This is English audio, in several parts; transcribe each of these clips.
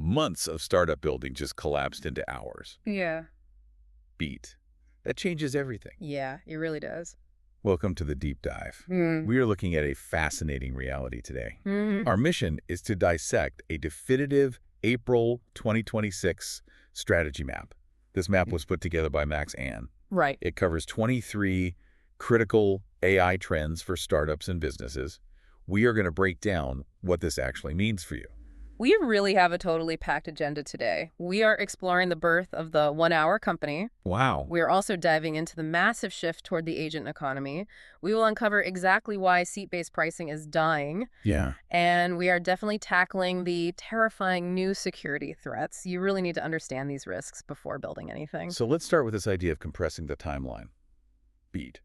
Months of startup building just collapsed into hours. Yeah. Beat. That changes everything. Yeah, it really does. Welcome to the deep dive. We are looking at a fascinating reality today. Our mission is to dissect a definitive April 2026 strategy map. This map was put together by Max Ann. Right. It covers 23 critical AI trends for startups and businesses. We are going to break down what this actually means for you. We really have a totally packed agenda today. We are exploring the birth of the one-hour company. Wow. We are also diving into the massive shift toward the agent economy. We will uncover exactly why seat-based pricing is dying. Yeah. And we are definitely tackling the terrifying new security threats. You really need to understand these risks before building anything. So let's start with this idea of compressing the timeline. Beat.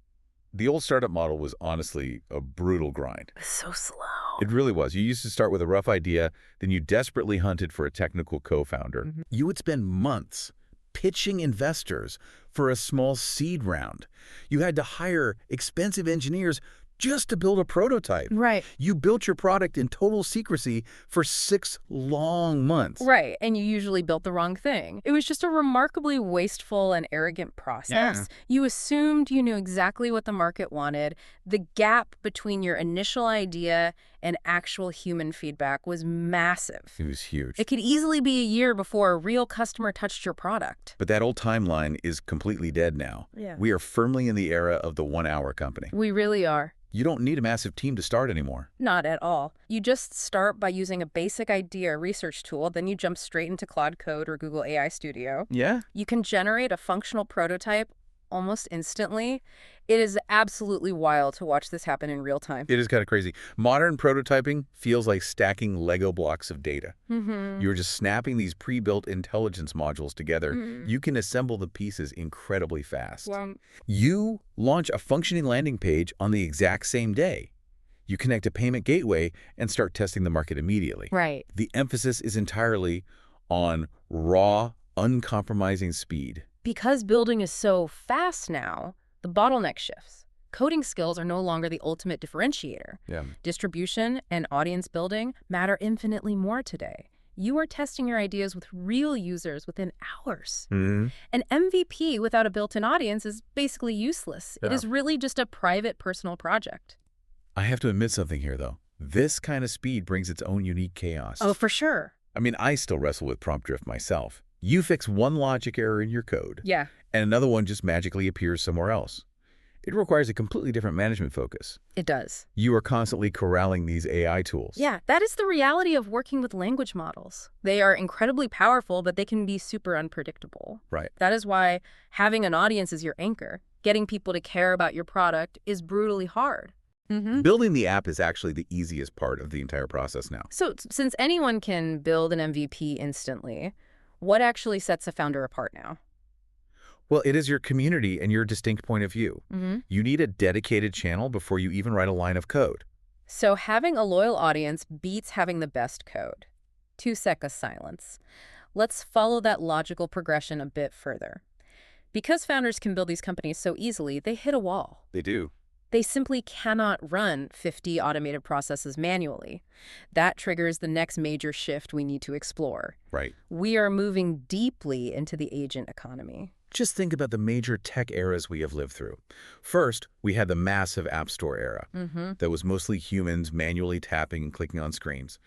The old startup model was honestly a brutal grind. So slow. It really was. You used to start with a rough idea, then you desperately hunted for a technical co-founder. You would spend months pitching investors for a small seed round. You had to hire expensive engineers just to build a prototype. Right. You built your product in total secrecy for 6 long months. Right, and you usually built the wrong thing. It was just a remarkably wasteful and arrogant process. Yeah. You assumed you knew exactly what the market wanted. The gap between your initial idea and actual human feedback was massive. It was huge. It could easily be a year before a real customer touched your product. But that old timeline is completely dead now. Yeah. We are firmly in the era of the one-hour company. We really are. You don't need a massive team to start anymore. Not at all. You just start by using a basic idea research tool, then you jump straight into Claude Code or Google AI Studio. Yeah? You can generate a functional prototype almost instantly. It is absolutely wild to watch this happen in real time. It is kind of crazy. Modern prototyping feels like stacking Lego blocks of data. You're just snapping these pre-built intelligence modules together. You can assemble the pieces incredibly fast. You launch a functioning landing page on the exact same day. You connect a payment gateway and start testing the market immediately. Right. The emphasis is entirely on raw, uncompromising speed. Because building is so fast now, the bottleneck shifts. Coding skills are no longer the ultimate differentiator. Yeah. Distribution and audience building matter infinitely more today. You are testing your ideas with real users within hours. An MVP without a built-in audience is basically useless. It is really just a private, personal project. I have to admit something here, though. This kind of speed brings its own unique chaos. Oh, for sure. I mean, I still wrestle with prompt drift myself. You fix one logic error in your code, Yeah. and another one just magically appears somewhere else. It requires a completely different management focus. It does. You are constantly corralling these AI tools. Yeah, that is the reality of working with language models. They are incredibly powerful, but they can be super unpredictable. Right. That is why having an audience as your anchor, getting people to care about your product, is brutally hard. Building the app is actually the easiest part of the entire process now. So since anyone can build an MVP instantly, what actually sets a founder apart now? Well, it is your community and your distinct point of view. You need a dedicated channel before you even write a line of code. So having a loyal audience beats having the best code. 2 seconds silence. Let's follow that logical progression a bit further. Because founders can build these companies so easily, they hit a wall. They do. They simply cannot run 50 automated processes manually. That triggers the next major shift we need to explore. Right. We are moving deeply into the agent economy. Just think about the major tech eras we have lived through. First, we had the massive App Store era that was mostly humans manually tapping and clicking on screens.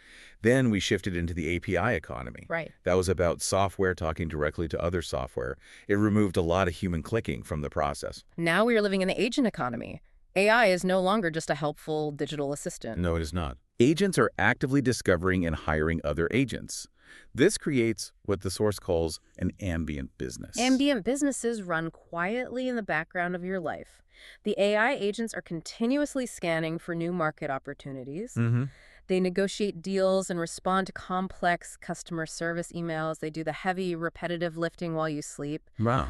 Then we shifted into the API economy. Right. That was about software talking directly to other software. It removed a lot of human clicking from the process. Now we are living in the agent economy. AI is no longer just a helpful digital assistant. No, it is not. Agents are actively discovering and hiring other agents. This creates what the source calls an ambient business. Ambient businesses run quietly in the background of your life. The AI agents are continuously scanning for new market opportunities. They negotiate deals and respond to complex customer service emails. They do the heavy, repetitive lifting while you sleep. Wow.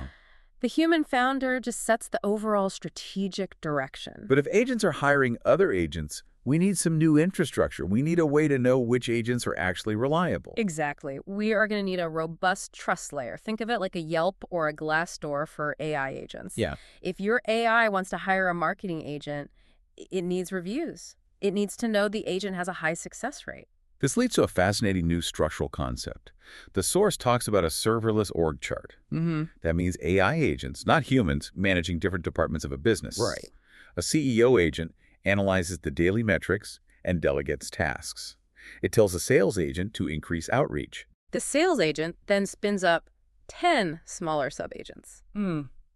The human founder just sets the overall strategic direction. But if agents are hiring other agents, we need some new infrastructure. We need a way to know which agents are actually reliable. Exactly. We are going to need a robust trust layer. Think of it like a Yelp or a Glassdoor for AI agents. Yeah. If your AI wants to hire a marketing agent, it needs reviews. It needs to know the agent has a high success rate. This leads to a fascinating new structural concept. The source talks about a serverless org chart. That means AI agents, not humans, managing different departments of a business. Right. A CEO agent analyzes the daily metrics and delegates tasks. It tells a sales agent to increase outreach. The sales agent then spins up 10 smaller sub-agents.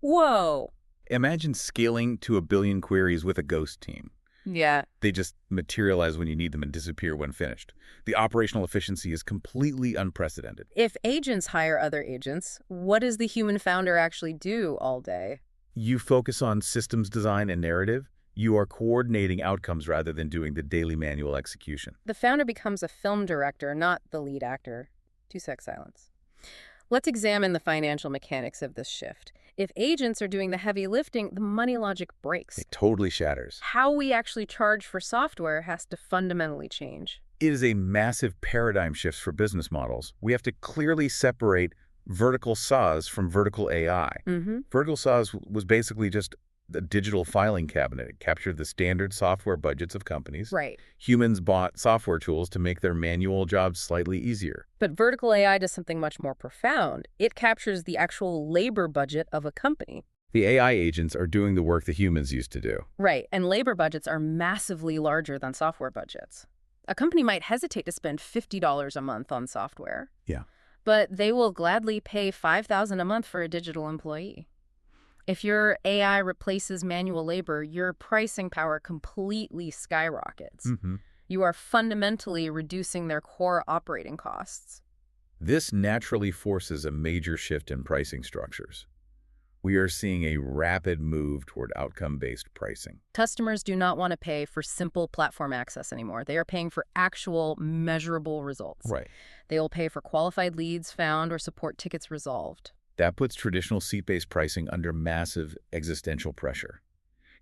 Whoa. Imagine scaling to 1 billion queries with a ghost team. Yeah. They just materialize when you need them and disappear when finished. The operational efficiency is completely unprecedented. If agents hire other agents, what does the human founder actually do all day? You focus on systems design and narrative. You are coordinating outcomes rather than doing the daily manual execution. The founder becomes a film director, not the lead actor. 2-sec silence. Let's examine the financial mechanics of this shift. If agents are doing the heavy lifting, the money logic breaks. It totally shatters. How we actually charge for software has to fundamentally change. It is a massive paradigm shift for business models. We have to clearly separate vertical SaaS from vertical AI. Vertical SaaS was basically just the digital filing cabinet. It captured the standard software budgets of companies. Right. Humans bought software tools to make their manual jobs slightly easier. But vertical AI does something much more profound. It captures the actual labor budget of a company. The AI agents are doing the work the humans used to do. Right, and labor budgets are massively larger than software budgets. A company might hesitate to spend $50 a month on software. Yeah. But they will gladly pay $5,000 a month for a digital employee. If your AI replaces manual labor, your pricing power completely skyrockets. You are fundamentally reducing their core operating costs. This naturally forces a major shift in pricing structures. We are seeing a rapid move toward outcome-based pricing. Customers do not want to pay for simple platform access anymore. They are paying for actual measurable results. Right. They will pay for qualified leads found or support tickets resolved. That puts traditional seat-based pricing under massive existential pressure.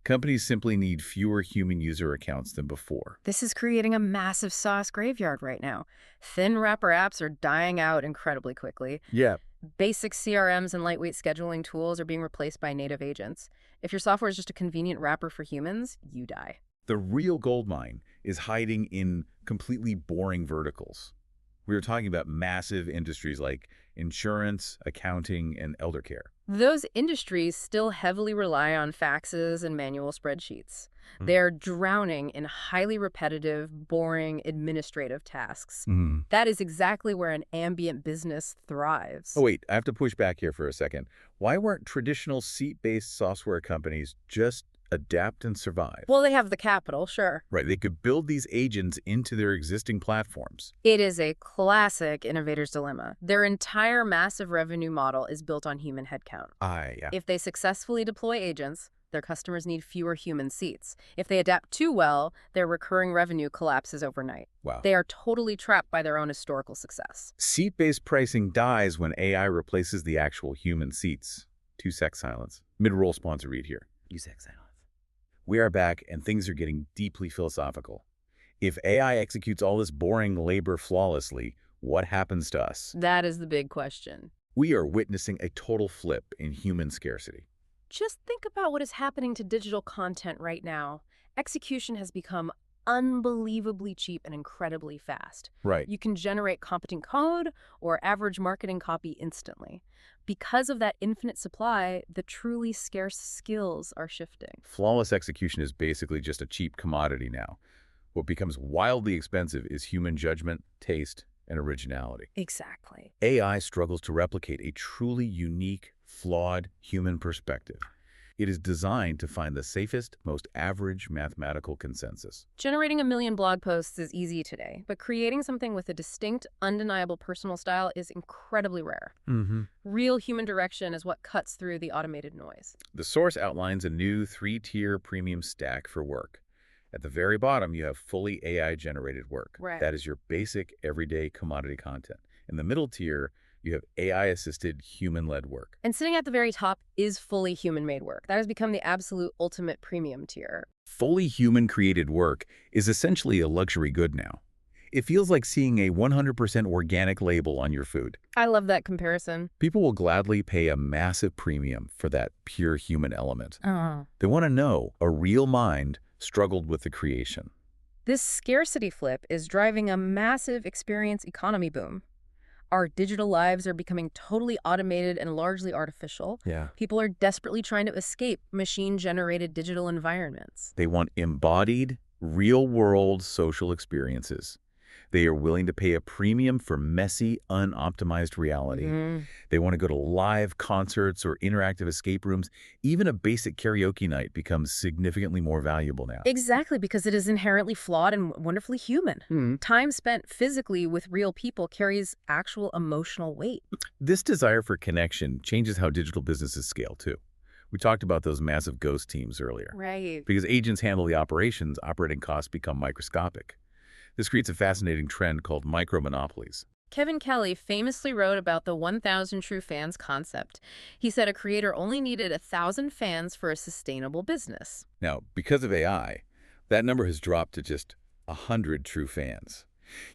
Companies simply need fewer human user accounts than before. This is creating a massive SaaS graveyard right now. Thin wrapper apps are dying out incredibly quickly. Yeah. Basic CRMs and lightweight scheduling tools are being replaced by native agents. If your software is just a convenient wrapper for humans, you die. The real goldmine is hiding in completely boring verticals. We are talking about massive industries like insurance, accounting, and elder care. Those industries still heavily rely on faxes and manual spreadsheets. They're drowning in highly repetitive, boring administrative tasks. That is exactly where an ambient business thrives. Oh, wait, I have to push back here for a second. Why weren't traditional seat-based software companies just adapt and survive? Well, they have the capital, sure. Right, they could build these agents into their existing platforms. It is a classic innovator's dilemma. Their entire massive revenue model is built on human headcount. Yeah. If they successfully deploy agents, their customers need fewer human seats. If they adapt too well, their recurring revenue collapses overnight. Wow. They are totally trapped by their own historical success. Seat-based pricing dies when AI replaces the actual human seats. 2-sec silence. Mid-roll sponsor read here. 2-sec silence. We are back, and things are getting deeply philosophical. If AI executes all this boring labor flawlessly, what happens to us? That is the big question. We are witnessing a total flip in human scarcity. Just think about what is happening to digital content right now. Execution has become unbelievably cheap and incredibly fast. Right. You can generate competent code or average marketing copy instantly. Because of that infinite supply, the truly scarce skills are shifting. Flawless execution is basically just a cheap commodity now. What becomes wildly expensive is human judgment, taste, and originality. Exactly. AI struggles to replicate a truly unique, flawed human perspective. It is designed to find the safest, most average mathematical consensus. Generating 1 million blog posts is easy today, but creating something with a distinct, undeniable personal style is incredibly rare. Real human direction is what cuts through the automated noise. The source outlines a new 3-tier premium stack for work. At the very bottom, you have fully AI-generated work. Right. That is your basic, everyday commodity content. In the middle tier, you have AI-assisted, human-led work. And sitting at the very top is fully human-made work. That has become the absolute ultimate premium tier. Fully human-created work is essentially a luxury good now. It feels like seeing a 100% organic label on your food. I love that comparison. People will gladly pay a massive premium for that pure human element. They want to know a real mind struggled with the creation. This scarcity flip is driving a massive experience economy boom. Our digital lives are becoming totally automated and largely artificial. Yeah. People are desperately trying to escape machine-generated digital environments. They want embodied, real-world social experiences. They are willing to pay a premium for messy, unoptimized reality. They want to go to live concerts or interactive escape rooms. Even a basic karaoke night becomes significantly more valuable now. Exactly, because it is inherently flawed and wonderfully human. Time spent physically with real people carries actual emotional weight. This desire for connection changes how digital businesses scale, too. We talked about those massive ghost teams earlier. Right. Because agents handle the operations, operating costs become microscopic. This creates a fascinating trend called micro-monopolies. Kevin Kelly famously wrote about the 1,000 true fans concept. He said a creator only needed 1,000 fans for a sustainable business. Now, because of AI, that number has dropped to just 100 true fans.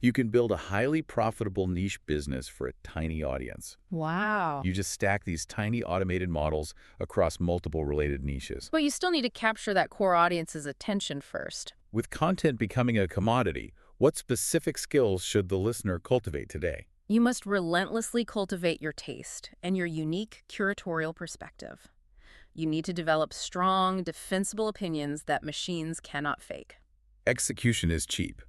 You can build a highly profitable niche business for a tiny audience. Wow. You just stack these tiny automated models across multiple related niches. But you still need to capture that core audience's attention first. With content becoming a commodity, what specific skills should the listener cultivate today? You must relentlessly cultivate your taste and your unique curatorial perspective. You need to develop strong, defensible opinions that machines cannot fake. Execution is cheap,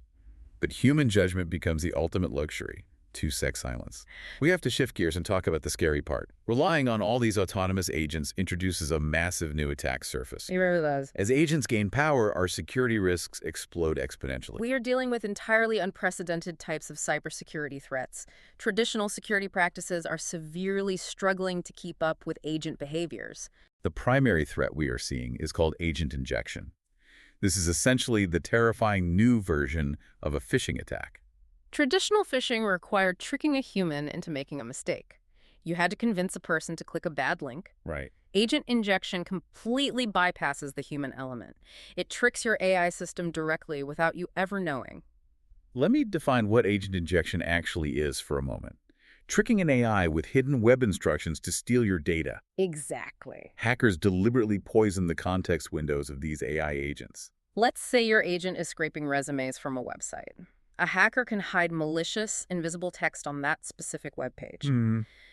but human judgment becomes the ultimate luxury. 2-sec silence. We have to shift gears and talk about the scary part. Relying on all these autonomous agents introduces a massive new attack surface. It really does. As agents gain power, our security risks explode exponentially. We are dealing with entirely unprecedented types of cybersecurity threats. Traditional security practices are severely struggling to keep up with agent behaviors. The primary threat we are seeing is called agent injection. This is essentially the terrifying new version of a phishing attack. Traditional phishing required tricking a human into making a mistake. You had to convince a person to click a bad link. Right. Agent injection completely bypasses the human element. It tricks your AI system directly without you ever knowing. Let me define what agent injection actually is for a moment. Tricking an AI with hidden web instructions to steal your data. Exactly. Hackers deliberately poison the context windows of these AI agents. Let's say your agent is scraping resumes from a website. A hacker can hide malicious, invisible text on that specific web page.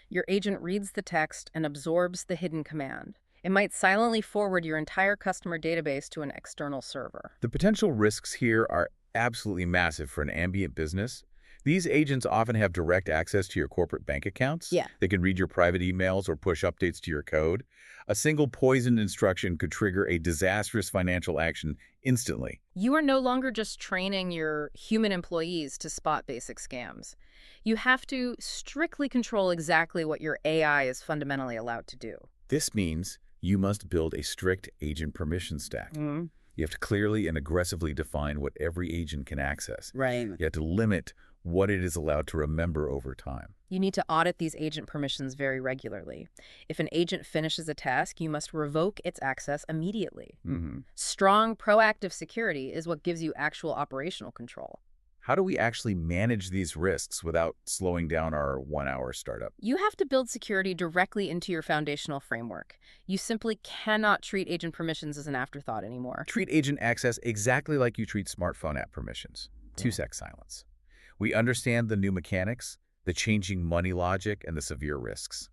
Your agent reads the text and absorbs the hidden command. It might silently forward your entire customer database to an external server. The potential risks here are absolutely massive for an ambient business. These agents often have direct access to your corporate bank accounts. Yeah. They can read your private emails or push updates to your code. A single poisoned instruction could trigger a disastrous financial action instantly. You are no longer just training your human employees to spot basic scams. You have to strictly control exactly what your AI is fundamentally allowed to do. This means you must build a strict agent permission stack. You have to clearly and aggressively define what every agent can access. Right. You have to limit what it is allowed to remember over time. You need to audit these agent permissions very regularly. If an agent finishes a task, you must revoke its access immediately. Strong, proactive security is what gives you actual operational control. How do we actually manage these risks without slowing down our one-hour startup? You have to build security directly into your foundational framework. You simply cannot treat agent permissions as an afterthought anymore. Treat agent access exactly like you treat smartphone app permissions. 2-sec silence. We understand the new mechanics, the changing money logic, and the severe risks.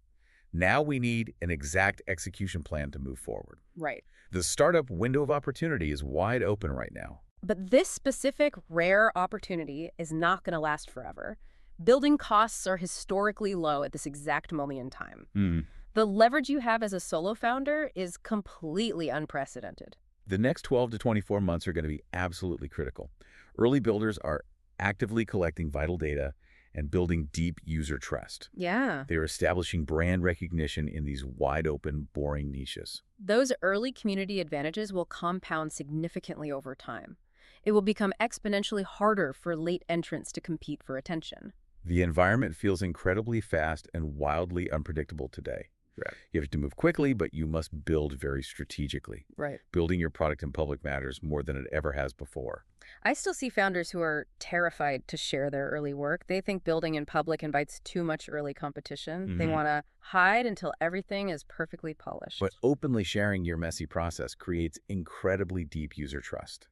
Now we need an exact execution plan to move forward. Right. The startup window of opportunity is wide open right now. But this specific rare opportunity is not going to last forever. Building costs are historically low at this exact moment in time. The leverage you have as a solo founder is completely unprecedented. The next 12 to 24 months are going to be absolutely critical. Early builders are actively collecting vital data and building deep user trust. Yeah. They are establishing brand recognition in these wide-open, boring niches. Those early community advantages will compound significantly over time. It will become exponentially harder for late entrants to compete for attention. The environment feels incredibly fast and wildly unpredictable today. Right. You have to move quickly, but you must build very strategically. Right. Building your product in public matters more than it ever has before. I still see founders who are terrified to share their early work. They think building in public invites too much early competition. They want to hide until everything is perfectly polished. But openly sharing your messy process creates incredibly deep user trust.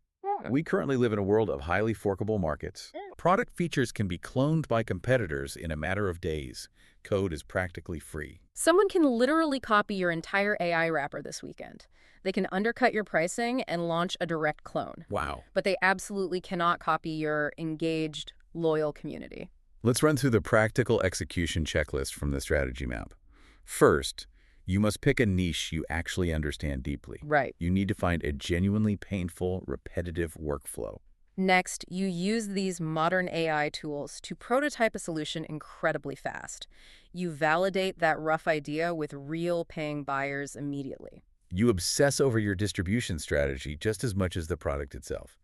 We currently live in a world of highly forkable markets. Product features can be cloned by competitors in a matter of days. Code is practically free. Someone can literally copy your entire AI wrapper this weekend. They can undercut your pricing and launch a direct clone. Wow. But they absolutely cannot copy your engaged, loyal community. Let's run through the practical execution checklist from the strategy map. First, you must pick a niche you actually understand deeply. Right. You need to find a genuinely painful, repetitive workflow. Next, you use these modern AI tools to prototype a solution incredibly fast. You validate that rough idea with real paying buyers immediately. You obsess over your distribution strategy just as much as the product itself.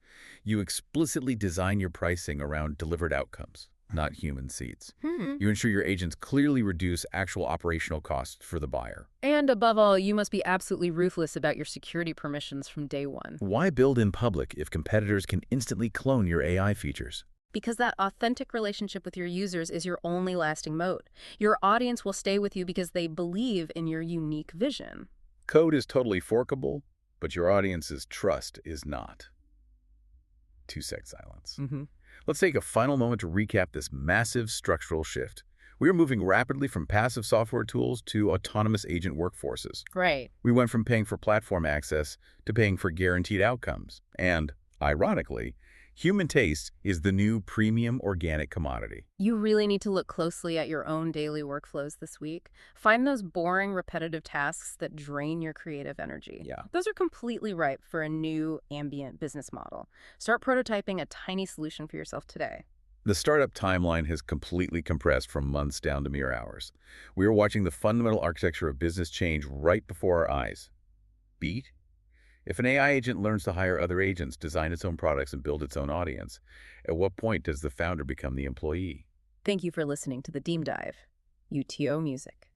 You explicitly design your pricing around delivered outcomes, not human seats. You ensure your agents clearly reduce actual operational costs for the buyer. And above all, you must be absolutely ruthless about your security permissions from day one. Why build in public if competitors can instantly clone your AI features? Because that authentic relationship with your users is your only lasting moat. Your audience will stay with you because they believe in your unique vision. Code is totally forkable, but your audience's trust is not. 2-sec silence. Let's take a final moment to recap this massive structural shift. We are moving rapidly from passive software tools to autonomous agent workforces. Right. We went from paying for platform access to paying for guaranteed outcomes. And, ironically, human taste is the new premium organic commodity. You really need to look closely at your own daily workflows this week. Find those boring, repetitive tasks that drain your creative energy. Yeah. Those are completely ripe for a new ambient business model. Start prototyping a tiny solution for yourself today. The startup timeline has completely compressed from months down to mere hours. We are watching the fundamental architecture of business change right before our eyes. Beat? If an AI agent learns to hire other agents, design its own products, and build its own audience, at what point does the founder become the employee? Thank you for listening to The Deep Dive. UTO Music.